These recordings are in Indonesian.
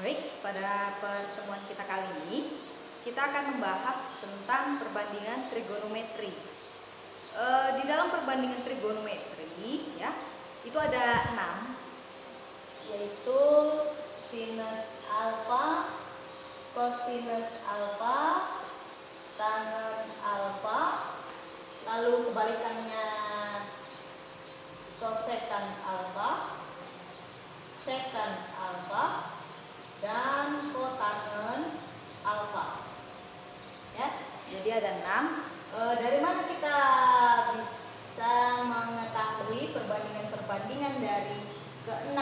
Baik, pada pertemuan kita kali ini kita akan membahas tentang perbandingan trigonometri. Di dalam perbandingan trigonometri ya, itu ada 6, yaitu sinus alfa, kosinus alfa, tangen alfa, lalu kebalikannya kosekan alfa, sekan alfa, dan kotangen alfa. Ya, jadi ada 6. Dari mana kita bisa mengetahui perbandingan dari ke-6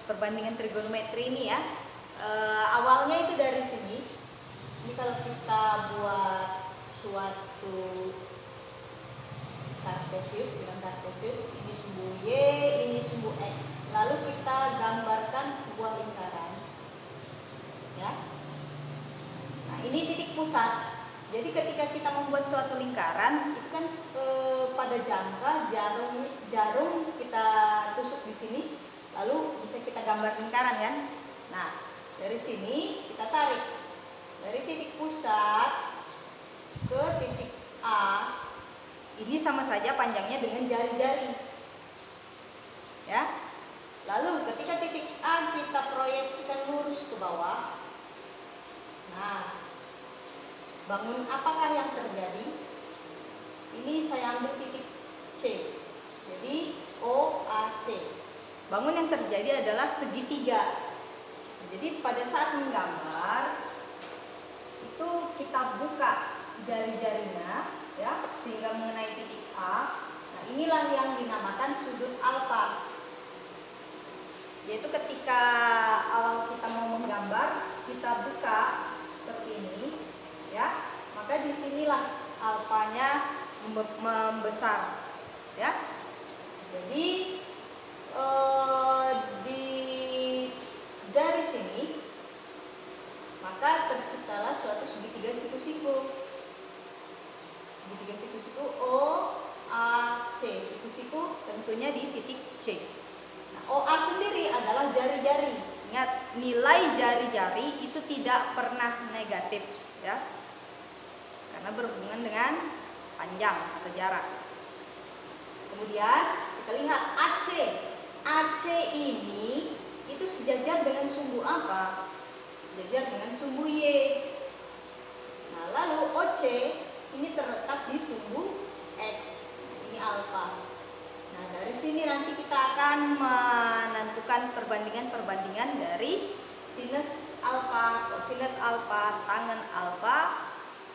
perbandingan trigonometri ini ya? Awalnya itu dari sini. Ini kalau kita buat suatu kartesius, bilang kartesius, ini sumbu Y, ini sumbu X. Lalu kita gambarkan sebuah lingkaran. Ya. Nah, ini titik pusat. Jadi ketika kita membuat suatu lingkaran, itu kan pada jangka jarum kita tusuk di sini, lalu bisa kita gambar lingkaran kan? Nah, dari sini kita tarik dari titik pusat ke titik A. Ini sama saja panjangnya dengan jari-jari. Ya. Lalu ketika titik A kita proyeksikan lurus ke bawah. Nah, bangun apakah yang terjadi? Ini saya ambil titik C. Jadi OAC. Bangun yang terjadi adalah segitiga. Jadi pada saat menggambar itu kita buka jari-jarinya ya, sehingga mengenai titik A. Nah, inilah yang dinamakan sudut alfa. Yaitu ketika awal kita mau menggambar, kita buka seperti ini ya, maka disinilah alfanya membesar ya. Jadi dari sini maka terciptalah suatu segitiga siku-siku. Segitiga siku-siku OAC. Siku-siku tentunya di titik C. Nah, OA sendiri adalah jari-jari. Ingat, nilai jari-jari itu tidak pernah negatif ya, karena berhubungan dengan panjang atau jarak. Kemudian kita lihat AC. AC ini itu sejajar dengan sumbu apa? Sejajar dengan sumbu Y. Nah, lalu OC ini terletak di sumbu X. Ini alfa. Nah, dari sini nanti kita akan menentukan perbandingan dari sinus alfa, kosinus alfa, tangen alfa,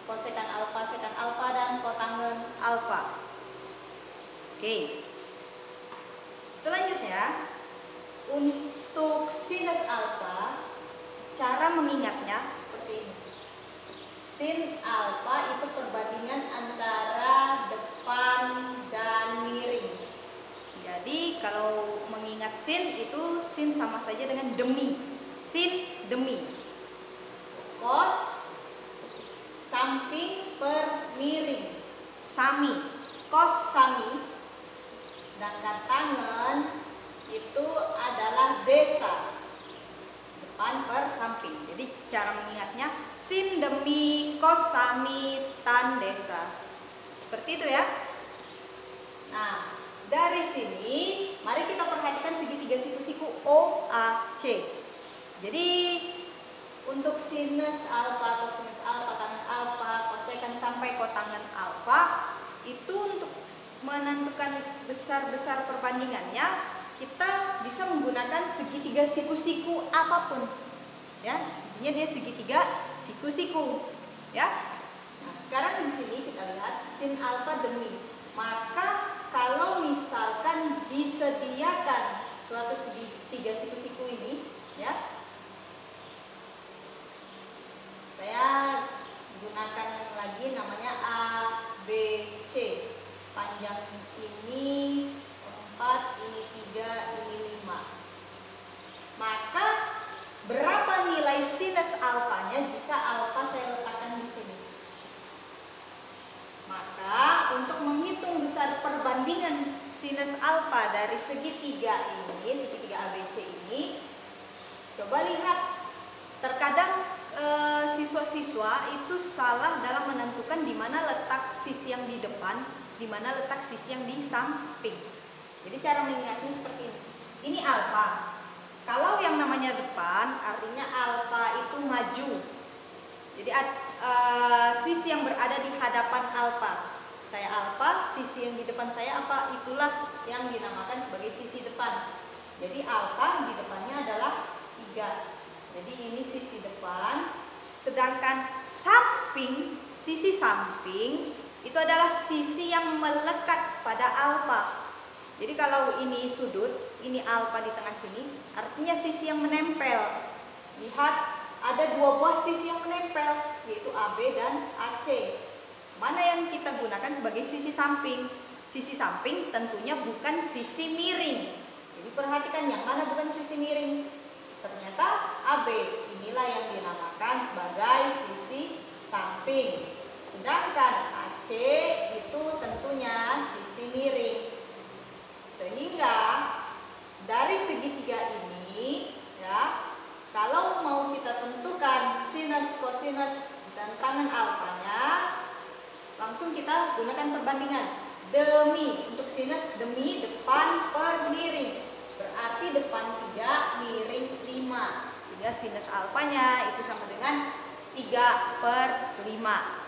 kosekan alfa, sekan alfa, dan kotangen alfa. Oke. Selanjutnya, untuk sinus alfa, cara mengingatnya seperti ini. Sin alfa itu perbandingan antara depan dan miring. Jadi kalau mengingat sin itu sin sama saja dengan demi. Sin demi. Kos samping per miring. Sami. Kos sami. Sedangkan tangen itu adalah desa. Depan per samping. Jadi cara mengingatnya sin demi kos sami tan desa. Seperti itu ya. Nah, dari sini mari kita perhatikan segitiga siku-siku OAC. Jadi untuk sinus alfa, kosinus alfa, tangen alfa, kosekan sampai kotangen alfa, itu untuk menentukan besar-besar perbandingannya kita bisa menggunakan segitiga siku-siku apapun. Ya, intinya dia segitiga siku-siku. Ya. Nah, sekarang di sini kita lihat sin alfa demi. Maka kalau misalkan disediakan suatu segitiga siku-siku ini, ya, saya gunakan lagi namanya ABC. Panjang ini 4, ini 3, ini 5. Maka berapa nilai sinus alfanya jika alfa saya letakkan di sini? Maka untuk menghitung besar perbandingan sinus alfa dari segitiga ini, segitiga ABC ini, sisi yang di depan, di mana letak sisi yang di samping. Jadi cara mengingatnya seperti ini. Ini alfa. Kalau yang namanya depan, artinya alfa itu maju. Jadi sisi yang berada di hadapan alfa. Saya alfa, sisi yang di depan saya apa? Itulah yang dinamakan sebagai sisi depan. Jadi alfa di depannya adalah 3. Jadi ini sisi depan. Sedangkan samping, sisi samping itu adalah sisi yang melekat pada alfa. Jadi kalau ini sudut, ini alfa di tengah sini, artinya sisi yang menempel. Lihat, ada 2 buah sisi yang menempel, yaitu AB dan AC. Mana yang kita gunakan sebagai sisi samping? Sisi samping tentunya bukan sisi miring. Jadi perhatikan yang mana bukan sisi miring. Ternyata AB, inilah yang dinamakan sebagai sisi samping. Sedangkan AC itu tentunya sisi miring. Sehingga dari segitiga ini, ya, kalau mau kita tentukan sinus, kosinus, dan tangen alfanya, langsung kita gunakan perbandingan. Demi, untuk sinus demi depan per miring. Berarti depan 3, miring 5. Sehingga sinus alfanya itu sama dengan 3/5.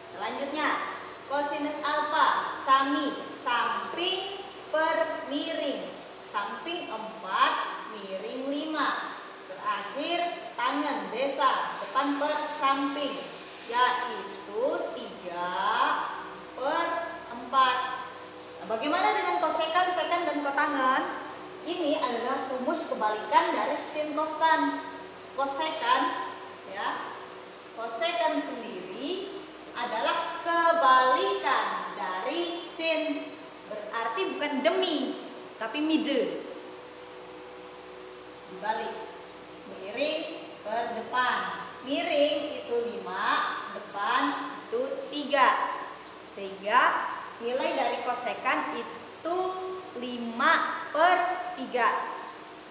Selanjutnya, kosinus alfa sami samping per miring. Samping 4, miring 5. Terakhir tangen desa depan per samping, yaitu 3/4. Nah, bagaimana dengan kosekan, sekan, dan kotangen? Ini adalah rumus kebalikan dari sin kostan. Kosekan, ya, kosekan sendiri adalah kebalikan dari sin. Berarti bukan demi, tapi mide. Dibalik. Miring per depan. Miring itu 5, depan itu 3. Sehingga nilai dari kosekan itu 5/3.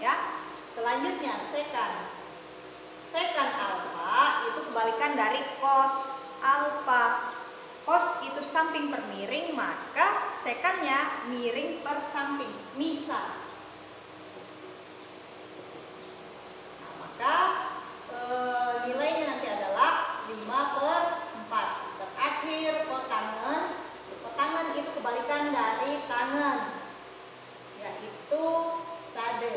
Ya. Selanjutnya sekan. Sekan alfa itu kebalikan dari cos alfa. Cos itu samping per miring, maka sekannya miring per samping, misal. Nah, maka nilainya nanti adalah 5/4. Terakhir kotangen. Kotangen itu kebalikan dari tangen, yaitu sade.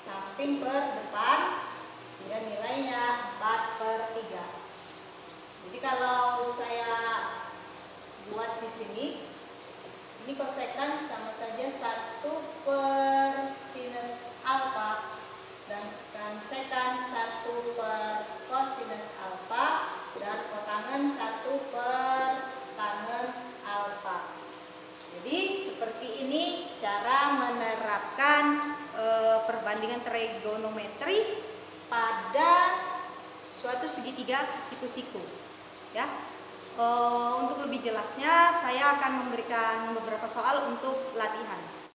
Samping per depan, sehingga nilainya 4/3. Jadi kalau saya buat di sini, ini kosekan sama saja 1 per sinus alfa, dan sekan 1 per kosinus alfa, dan kotangen 1 per tangen alfa. Jadi seperti ini cara menerapkan perbandingan trigonometri pada suatu segitiga siku-siku. Ya, untuk lebih jelasnya saya akan memberikan beberapa soal untuk latihan.